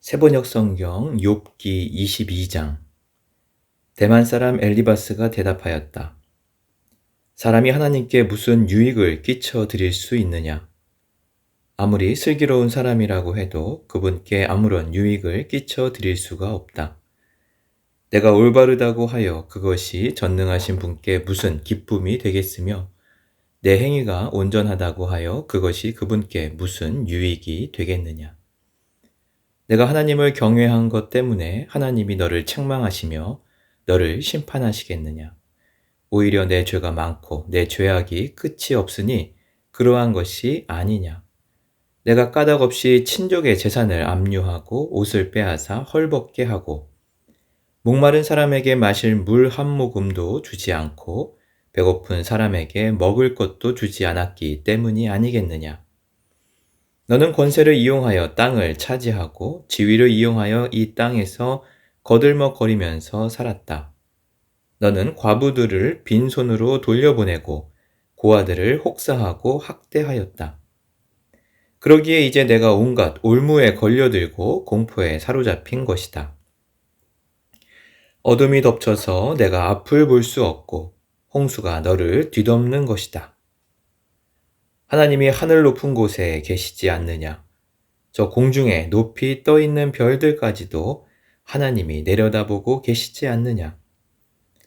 세번역 성경 욥기 22장. 대만 사람 엘리바스가 대답하였다. 사람이 하나님께 무슨 유익을 끼쳐 드릴 수 있느냐? 아무리 슬기로운 사람이라고 해도 그분께 아무런 유익을 끼쳐 드릴 수가 없다. 내가 올바르다고 하여 그것이 전능하신 분께 무슨 기쁨이 되겠으며, 내 행위가 온전하다고 하여 그것이 그분께 무슨 유익이 되겠느냐? 내가 하나님을 경외한 것 때문에 하나님이 너를 책망하시며 너를 심판하시겠느냐? 오히려 내 죄가 많고 내 죄악이 끝이 없으니 그러한 것이 아니냐? 내가 까닭 없이 친족의 재산을 압류하고 옷을 빼앗아 헐벗게 하고 목마른 사람에게 마실 물 한 모금도 주지 않고 배고픈 사람에게 먹을 것도 주지 않았기 때문이 아니겠느냐? 너는 권세를 이용하여 땅을 차지하고 지위를 이용하여 이 땅에서 거들먹거리면서 살았다. 너는 과부들을 빈손으로 돌려보내고 고아들을 혹사하고 학대하였다. 그러기에 이제 내가 온갖 올무에 걸려들고 공포에 사로잡힌 것이다. 어둠이 덮쳐서 내가 앞을 볼 수 없고 홍수가 너를 뒤덮는 것이다. 하나님이 하늘 높은 곳에 계시지 않느냐? 저 공중에 높이 떠 있는 별들까지도 하나님이 내려다보고 계시지 않느냐?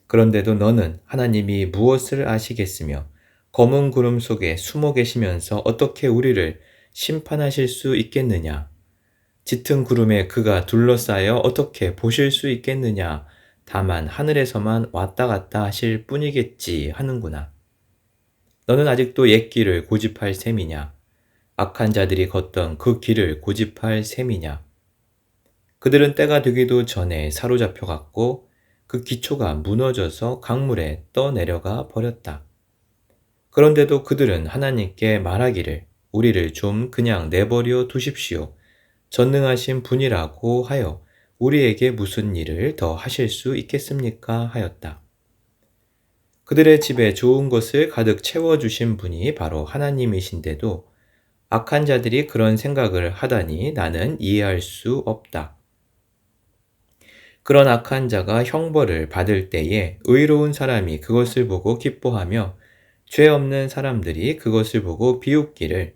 그런데도 너는 하나님이 무엇을 아시겠으며 검은 구름 속에 숨어 계시면서 어떻게 우리를 심판하실 수 있겠느냐? 짙은 구름에 그가 둘러싸여 어떻게 보실 수 있겠느냐? 다만 하늘에서만 왔다 갔다 하실 뿐이겠지 하는구나. 너는 아직도 옛 길을 고집할 셈이냐? 악한 자들이 걷던 그 길을 고집할 셈이냐? 그들은 때가 되기도 전에 사로잡혀갔고 그 기초가 무너져서 강물에 떠내려가 버렸다. 그런데도 그들은 하나님께 말하기를 우리를 좀 그냥 내버려 두십시오. 전능하신 분이라고 하여 우리에게 무슨 일을 더 하실 수 있겠습니까? 하였다. 그들의 집에 좋은 것을 가득 채워주신 분이 바로 하나님이신데도 악한 자들이 그런 생각을 하다니 나는 이해할 수 없다. 그런 악한 자가 형벌을 받을 때에 의로운 사람이 그것을 보고 기뻐하며 죄 없는 사람들이 그것을 보고 비웃기를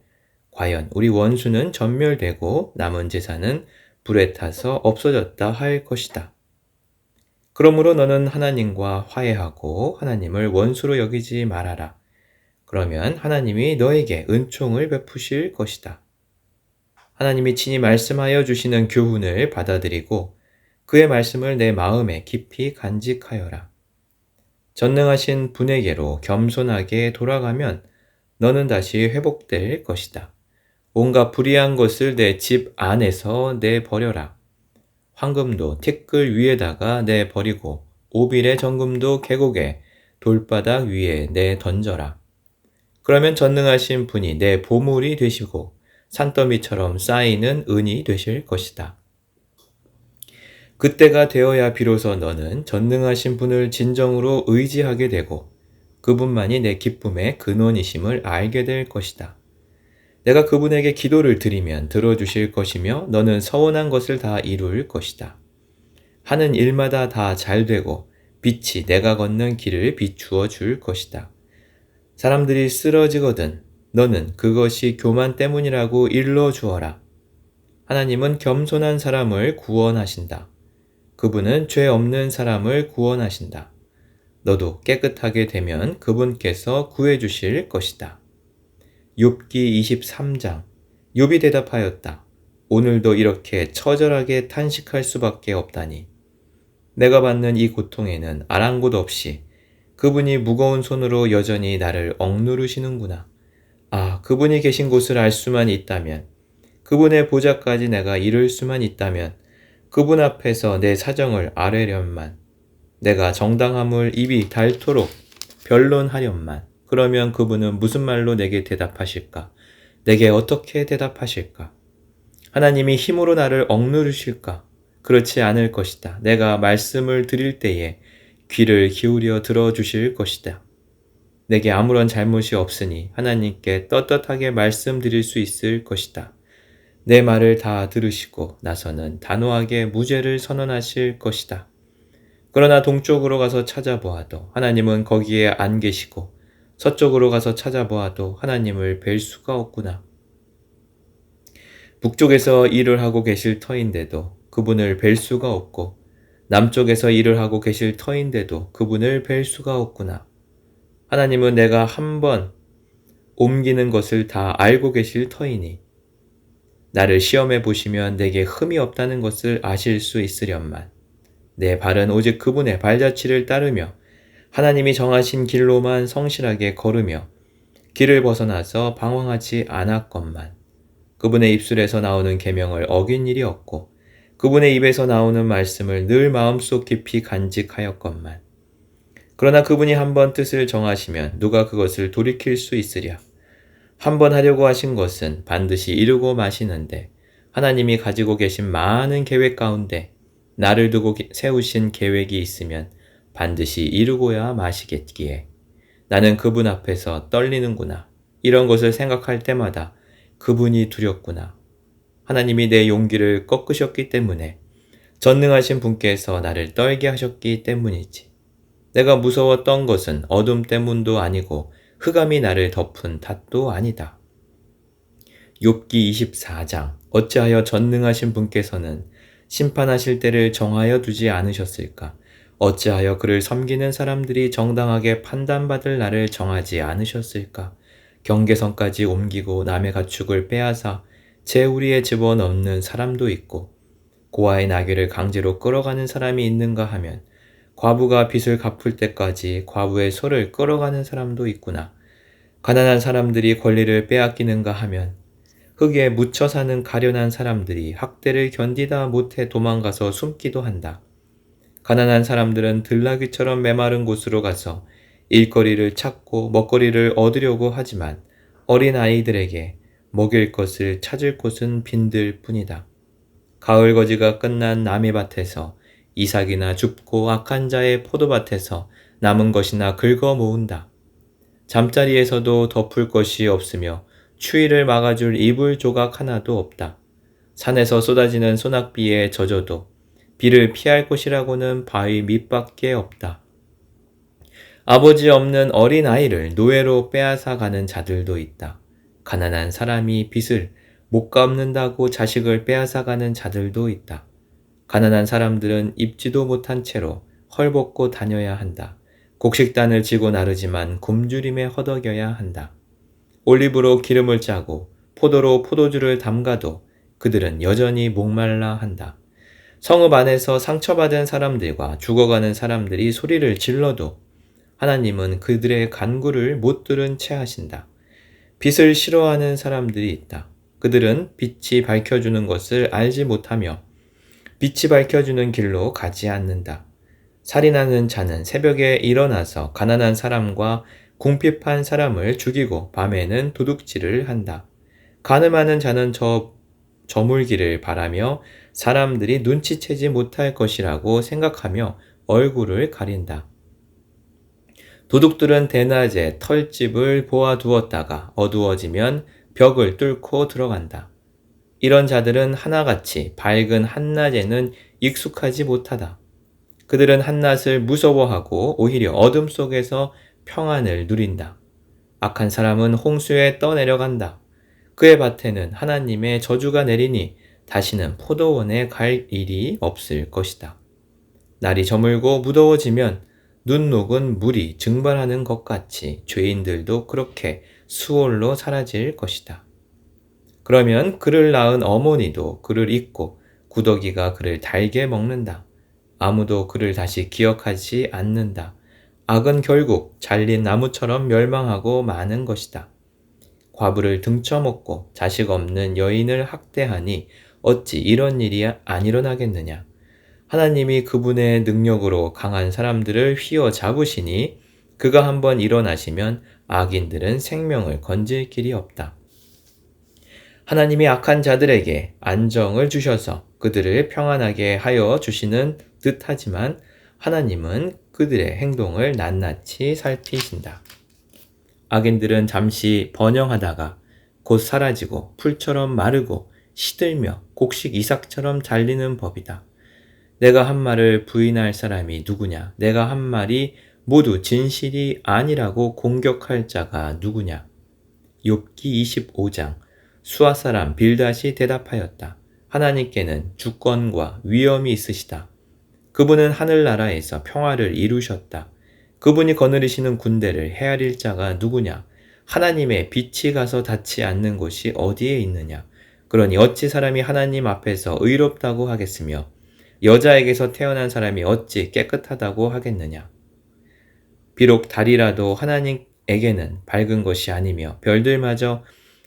과연 우리 원수는 전멸되고 남은 재산은 불에 타서 없어졌다 할 것이다. 그러므로 너는 하나님과 화해하고 하나님을 원수로 여기지 말아라. 그러면 하나님이 너에게 은총을 베푸실 것이다. 하나님이 친히 말씀하여 주시는 교훈을 받아들이고 그의 말씀을 내 마음에 깊이 간직하여라. 전능하신 분에게로 겸손하게 돌아가면 너는 다시 회복될 것이다. 온갖 불의한 것을 내 집 안에서 내버려라. 황금도 티끌 위에다가 내버리고 오빌의 정금도 계곡에 돌바닥 위에 내던져라. 그러면 전능하신 분이 내 보물이 되시고 산더미처럼 쌓이는 은이 되실 것이다. 그때가 되어야 비로소 너는 전능하신 분을 진정으로 의지하게 되고 그분만이 내 기쁨의 근원이심을 알게 될 것이다. 내가 그분에게 기도를 드리면 들어주실 것이며 너는 서원한 것을 다 이룰 것이다. 하는 일마다 다 잘되고 빛이 내가 걷는 길을 비추어 줄 것이다. 사람들이 쓰러지거든 너는 그것이 교만 때문이라고 일러 주어라. 하나님은 겸손한 사람을 구원하신다. 그분은 죄 없는 사람을 구원하신다. 너도 깨끗하게 되면 그분께서 구해 주실 것이다. 욥기 23장. 욥이 대답하였다. 오늘도 이렇게 처절하게 탄식할 수밖에 없다니. 내가 받는 이 고통에는 아랑곳 없이 그분이 무거운 손으로 여전히 나를 억누르시는구나. 아, 그분이 계신 곳을 알 수만 있다면, 그분의 보좌까지 내가 이룰 수만 있다면, 그분 앞에서 내 사정을 아뢰련만, 내가 정당함을 입이 닳도록 변론하련만. 그러면 그분은 무슨 말로 내게 대답하실까? 내게 어떻게 대답하실까? 하나님이 힘으로 나를 억누르실까? 그렇지 않을 것이다. 내가 말씀을 드릴 때에 귀를 기울여 들어주실 것이다. 내게 아무런 잘못이 없으니 하나님께 떳떳하게 말씀드릴 수 있을 것이다. 내 말을 다 들으시고 나서는 단호하게 무죄를 선언하실 것이다. 그러나 동쪽으로 가서 찾아보아도 하나님은 거기에 안 계시고 서쪽으로 가서 찾아보아도 하나님을 뵐 수가 없구나. 북쪽에서 일을 하고 계실 터인데도 그분을 뵐 수가 없고 남쪽에서 일을 하고 계실 터인데도 그분을 뵐 수가 없구나. 하나님은 내가 한번 옮기는 것을 다 알고 계실 터이니 나를 시험해 보시면 내게 흠이 없다는 것을 아실 수 있으련만 내 발은 오직 그분의 발자취를 따르며 하나님이 정하신 길로만 성실하게 걸으며 길을 벗어나서 방황하지 않았건만 그분의 입술에서 나오는 계명을 어긴 일이 없고 그분의 입에서 나오는 말씀을 늘 마음속 깊이 간직하였건만 그러나 그분이 한번 뜻을 정하시면 누가 그것을 돌이킬 수 있으랴. 한번 하려고 하신 것은 반드시 이루고 마시는데 하나님이 가지고 계신 많은 계획 가운데 나를 두고 세우신 계획이 있으면 반드시 이루고야 마시겠기에 나는 그분 앞에서 떨리는구나. 이런 것을 생각할 때마다 그분이 두렵구나. 하나님이 내 용기를 꺾으셨기 때문에 전능하신 분께서 나를 떨게 하셨기 때문이지. 내가 무서웠던 것은 어둠 때문도 아니고 흑암이 나를 덮은 탓도 아니다. 욥기 24장 어찌하여 전능하신 분께서는 심판하실 때를 정하여 두지 않으셨을까? 어찌하여 그를 섬기는 사람들이 정당하게 판단받을 날을 정하지 않으셨을까? 경계선까지 옮기고 남의 가축을 빼앗아 재우리에 집어넣는 사람도 있고 고아의 나귀를 강제로 끌어가는 사람이 있는가 하면 과부가 빚을 갚을 때까지 과부의 소를 끌어가는 사람도 있구나. 가난한 사람들이 권리를 빼앗기는가 하면 흙에 묻혀 사는 가련한 사람들이 학대를 견디다 못해 도망가서 숨기도 한다. 가난한 사람들은 들나귀처럼 메마른 곳으로 가서 일거리를 찾고 먹거리를 얻으려고 하지만 어린 아이들에게 먹일 것을 찾을 곳은 빈들 뿐이다. 가을 거지가 끝난 남의 밭에서 이삭이나 줍고 악한 자의 포도밭에서 남은 것이나 긁어 모은다. 잠자리에서도 덮을 것이 없으며 추위를 막아줄 이불 조각 하나도 없다. 산에서 쏟아지는 소낙비에 젖어도 비를 피할 곳이라고는 바위 밑밖에 없다. 아버지 없는 어린 아이를 노예로 빼앗아 가는 자들도 있다. 가난한 사람이 빚을 못 갚는다고 자식을 빼앗아 가는 자들도 있다. 가난한 사람들은 입지도 못한 채로 헐벗고 다녀야 한다. 곡식단을 지고 나르지만 굶주림에 허덕여야 한다. 올리브로 기름을 짜고 포도로 포도주를 담가도 그들은 여전히 목말라 한다. 성읍 안에서 상처받은 사람들과 죽어가는 사람들이 소리를 질러도 하나님은 그들의 간구를 못 들은 채 하신다. 빛을 싫어하는 사람들이 있다. 그들은 빛이 밝혀주는 것을 알지 못하며 빛이 밝혀주는 길로 가지 않는다. 살인하는 자는 새벽에 일어나서 가난한 사람과 궁핍한 사람을 죽이고 밤에는 도둑질을 한다. 간음하는 자는 저물기를 바라며 사람들이 눈치채지 못할 것이라고 생각하며 얼굴을 가린다. 도둑들은 대낮에 털집을 보아두었다가 어두워지면 벽을 뚫고 들어간다. 이런 자들은 하나같이 밝은 한낮에는 익숙하지 못하다. 그들은 한낮을 무서워하고 오히려 어둠 속에서 평안을 누린다. 악한 사람은 홍수에 떠내려간다. 그의 밭에는 하나님의 저주가 내리니 다시는 포도원에 갈 일이 없을 것이다. 날이 저물고 무더워지면 눈 녹은 물이 증발하는 것 같이 죄인들도 그렇게 수월로 사라질 것이다. 그러면 그를 낳은 어머니도 그를 잊고 구더기가 그를 달게 먹는다. 아무도 그를 다시 기억하지 않는다. 악은 결국 잘린 나무처럼 멸망하고 마는 것이다. 과부를 등쳐먹고 자식 없는 여인을 학대하니 어찌 이런 일이 안 일어나겠느냐. 하나님이 그분의 능력으로 강한 사람들을 휘어잡으시니 그가 한번 일어나시면 악인들은 생명을 건질 길이 없다. 하나님이 악한 자들에게 안정을 주셔서 그들을 평안하게 하여 주시는 듯하지만 하나님은 그들의 행동을 낱낱이 살피신다. 악인들은 잠시 번영하다가 곧 사라지고 풀처럼 마르고 시들며 곡식 이삭처럼 잘리는 법이다. 내가 한 말을 부인할 사람이 누구냐? 내가 한 말이 모두 진실이 아니라고 공격할 자가 누구냐? 욥기 25장. 수아 사람 빌닷이 대답하였다. 하나님께는 주권과 위엄이 있으시다. 그분은 하늘나라에서 평화를 이루셨다. 그분이 거느리시는 군대를 헤아릴 자가 누구냐? 하나님의 빛이 가서 닿지 않는 곳이 어디에 있느냐? 그러니 어찌 사람이 하나님 앞에서 의롭다고 하겠으며 여자에게서 태어난 사람이 어찌 깨끗하다고 하겠느냐? 비록 달이라도 하나님에게는 밝은 것이 아니며 별들마저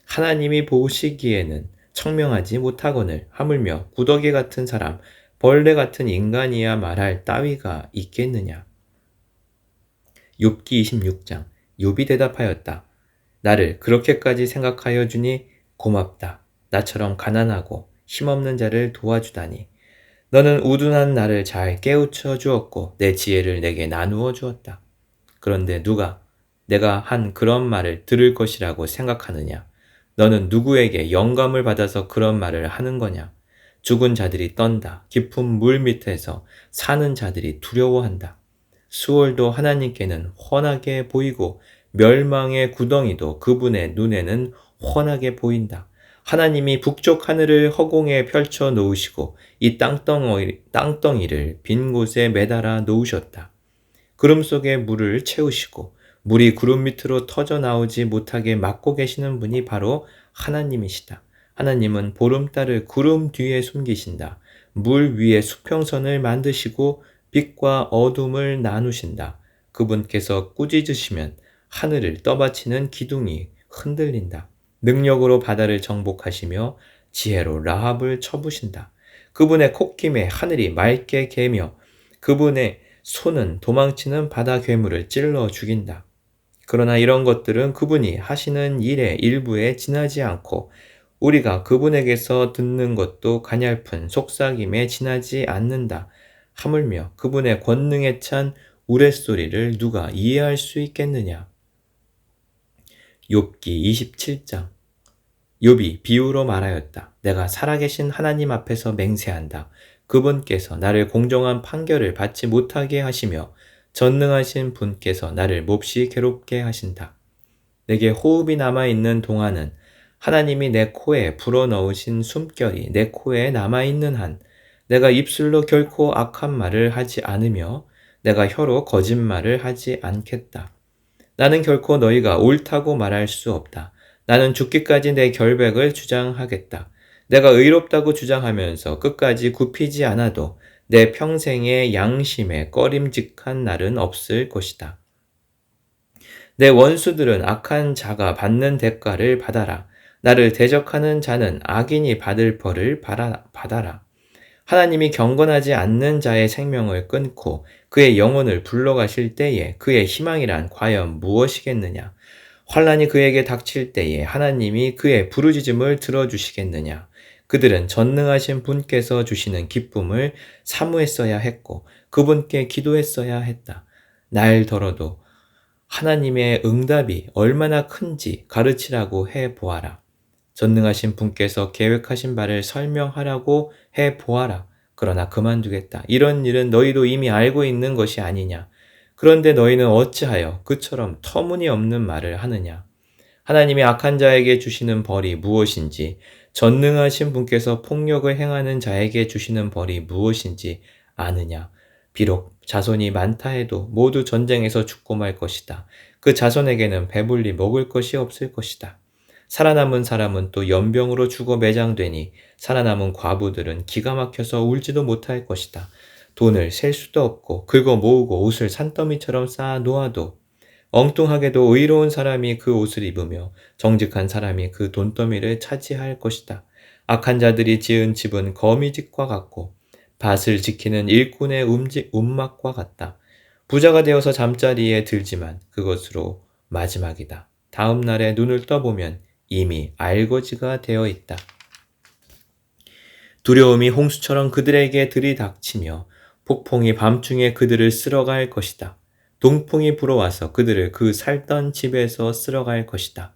하나님이 보시기에는 청명하지 못하거늘 하물며 구더기 같은 사람, 벌레 같은 인간이야 말할 따위가 있겠느냐? 욥기 26장. 욥이 대답하였다. 나를 그렇게까지 생각하여 주니 고맙다. 나처럼 가난하고 힘없는 자를 도와주다니. 너는 우둔한 나를 잘 깨우쳐 주었고 내 지혜를 내게 나누어 주었다. 그런데 누가 내가 한 그런 말을 들을 것이라고 생각하느냐? 너는 누구에게 영감을 받아서 그런 말을 하는 거냐? 죽은 자들이 떤다. 깊은 물 밑에서 사는 자들이 두려워한다. 수월도 하나님께는 훤하게 보이고 멸망의 구덩이도 그분의 눈에는 훤하게 보인다. 하나님이 북쪽 하늘을 허공에 펼쳐 놓으시고 이 땅덩이를 빈 곳에 매달아 놓으셨다. 구름 속에 물을 채우시고 물이 구름 밑으로 터져 나오지 못하게 막고 계시는 분이 바로 하나님이시다. 하나님은 보름달을 구름 뒤에 숨기신다. 물 위에 수평선을 만드시고 빛과 어둠을 나누신다. 그분께서 꾸짖으시면 하늘을 떠받치는 기둥이 흔들린다. 능력으로 바다를 정복하시며 지혜로 라합을 쳐부신다. 그분의 콧김에 하늘이 맑게 개며 그분의 손은 도망치는 바다 괴물을 찔러 죽인다. 그러나 이런 것들은 그분이 하시는 일의 일부에 지나지 않고 우리가 그분에게서 듣는 것도 가냘픈 속삭임에 지나지 않는다. 하물며 그분의 권능에 찬 우레소리를 누가 이해할 수 있겠느냐? 욥기 27장. 욥이 비유로 말하였다. 내가 살아계신 하나님 앞에서 맹세한다. 그분께서 나를 공정한 판결을 받지 못하게 하시며 전능하신 분께서 나를 몹시 괴롭게 하신다. 내게 호흡이 남아있는 동안은 하나님이 내 코에 불어넣으신 숨결이 내 코에 남아있는 한 내가 입술로 결코 악한 말을 하지 않으며 내가 혀로 거짓말을 하지 않겠다. 나는 결코 너희가 옳다고 말할 수 없다. 나는 죽기까지 내 결백을 주장하겠다. 내가 의롭다고 주장하면서 끝까지 굽히지 않아도 내 평생의 양심에 꺼림직한 날은 없을 것이다. 내 원수들은 악한 자가 받는 대가를 받아라. 나를 대적하는 자는 악인이 받을 벌을 받아라. 하나님이 경건하지 않는 자의 생명을 끊고 그의 영혼을 불러가실 때에 그의 희망이란 과연 무엇이겠느냐? 환난이 그에게 닥칠 때에 하나님이 그의 부르짖음을 들어주시겠느냐? 그들은 전능하신 분께서 주시는 기쁨을 사모했어야 했고 그분께 기도했어야 했다. 날더러도 하나님의 응답이 얼마나 큰지 가르치라고 해보아라. 전능하신 분께서 계획하신 바를 설명하라고 해보아라. 그러나 그만두겠다. 이런 일은 너희도 이미 알고 있는 것이 아니냐. 그런데 너희는 어찌하여 그처럼 터무니없는 말을 하느냐. 하나님이 악한 자에게 주시는 벌이 무엇인지, 전능하신 분께서 폭력을 행하는 자에게 주시는 벌이 무엇인지 아느냐. 비록 자손이 많다 해도 모두 전쟁에서 죽고 말 것이다. 그 자손에게는 배불리 먹을 것이 없을 것이다. 살아남은 사람은 또 연병으로 죽어 매장되니 살아남은 과부들은 기가 막혀서 울지도 못할 것이다. 돈을 셀 수도 없고 긁어 모으고 옷을 산더미처럼 쌓아 놓아도 엉뚱하게도 의로운 사람이 그 옷을 입으며 정직한 사람이 그 돈더미를 차지할 것이다. 악한 자들이 지은 집은 거미집과 같고 밭을 지키는 일꾼의 움막과 같다. 부자가 되어서 잠자리에 들지만 그것으로 마지막이다. 다음 날에 눈을 떠보면 이미 알거지가 되어 있다. 두려움이 홍수처럼 그들에게 들이닥치며 폭풍이 밤중에 그들을 쓸어갈 것이다. 동풍이 불어와서 그들을 그 살던 집에서 쓸어갈 것이다.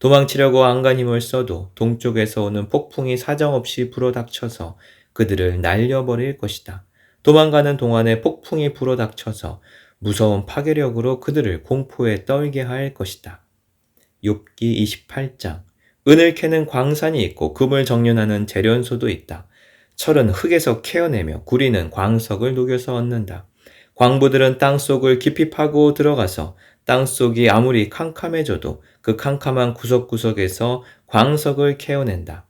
도망치려고 안간 힘을 써도 동쪽에서 오는 폭풍이 사정없이 불어닥쳐서 그들을 날려버릴 것이다. 도망가는 동안에 폭풍이 불어닥쳐서 무서운 파괴력으로 그들을 공포에 떨게 할 것이다. 욥기 28장. 은을 캐는 광산이 있고 금을 정련하는 재련소도 있다. 철은 흙에서 캐어내며 구리는 광석을 녹여서 얻는다. 광부들은 땅속을 깊이 파고 들어가서 땅속이 아무리 캄캄해져도 그 캄캄한 구석구석에서 광석을 캐어낸다.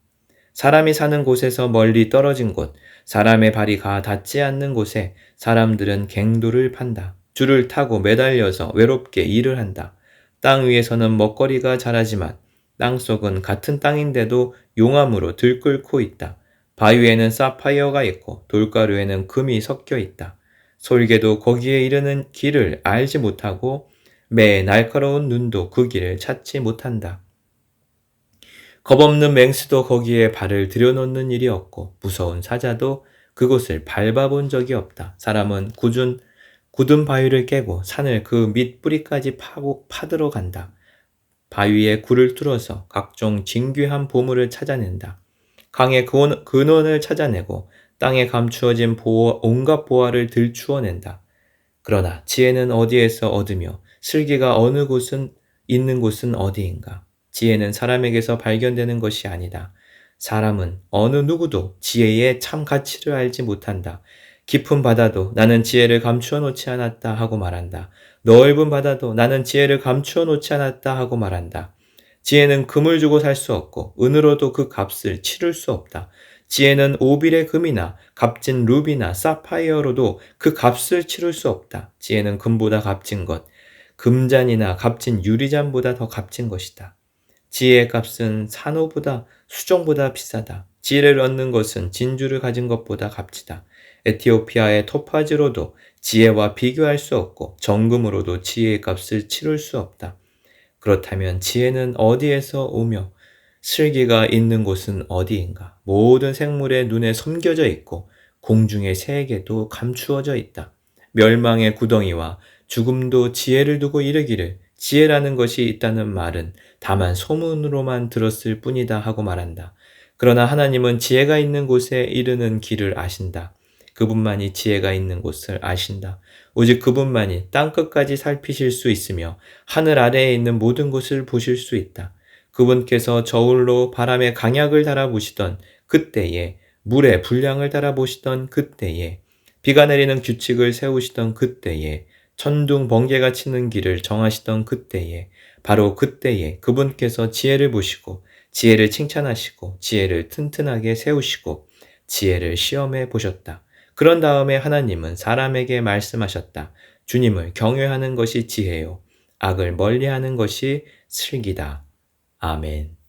사람이 사는 곳에서 멀리 떨어진 곳, 사람의 발이 가 닿지 않는 곳에 사람들은 갱도를 판다. 줄을 타고 매달려서 외롭게 일을 한다. 땅 위에서는 먹거리가 자라지만 땅속은 같은 땅인데도 용암으로 들끓고 있다. 바위에는 사파이어가 있고 돌가루에는 금이 섞여 있다. 솔개도 거기에 이르는 길을 알지 못하고 매 날카로운 눈도 그 길을 찾지 못한다. 겁없는 맹수도 거기에 발을 들여놓는 일이 없고 무서운 사자도 그곳을 밟아본 적이 없다. 사람은 굳은 바위를 깨고 산을 그 밑뿌리까지 파들어 간다. 바위에 굴을 뚫어서 각종 진귀한 보물을 찾아낸다. 강의 근원을 찾아내고 땅에 감추어진 온갖 보화를 들추어낸다. 그러나 지혜는 어디에서 얻으며 슬기가 어느 곳은 있는 곳은 어디인가? 지혜는 사람에게서 발견되는 것이 아니다. 사람은 어느 누구도 지혜의 참 가치를 알지 못한다. 깊은 바다도 나는 지혜를 감추어 놓지 않았다 하고 말한다. 넓은 바다도 나는 지혜를 감추어 놓지 않았다 하고 말한다. 지혜는 금을 주고 살 수 없고 은으로도 그 값을 치를 수 없다. 지혜는 오빌의 금이나 값진 루비나 사파이어로도 그 값을 치를 수 없다. 지혜는 금보다 값진 것, 금잔이나 값진 유리잔보다 더 값진 것이다. 지혜의 값은 산호보다 수정보다 비싸다. 지혜를 얻는 것은 진주를 가진 것보다 값지다. 에티오피아의 토파즈로도 지혜와 비교할 수 없고 정금으로도 지혜의 값을 치를 수 없다. 그렇다면 지혜는 어디에서 오며 슬기가 있는 곳은 어디인가? 모든 생물의 눈에 섬겨져 있고 공중의 새에게도 감추어져 있다. 멸망의 구덩이와 죽음도 지혜를 두고 이르기를 지혜라는 것이 있다는 말은 다만 소문으로만 들었을 뿐이다 하고 말한다. 그러나 하나님은 지혜가 있는 곳에 이르는 길을 아신다. 그분만이 지혜가 있는 곳을 아신다. 오직 그분만이 땅끝까지 살피실 수 있으며 하늘 아래에 있는 모든 곳을 보실 수 있다. 그분께서 저울로 바람에 강약을 달아보시던 그때에, 물에 분량을 달아보시던 그때에, 비가 내리는 규칙을 세우시던 그때에, 천둥 번개가 치는 길을 정하시던 그때에, 바로 그때에 그분께서 지혜를 보시고 지혜를 칭찬하시고 지혜를 튼튼하게 세우시고 지혜를 시험해 보셨다. 그런 다음에 하나님은 사람에게 말씀하셨다. 주님을 경외하는 것이 지혜요. 악을 멀리하는 것이 슬기다. 아멘.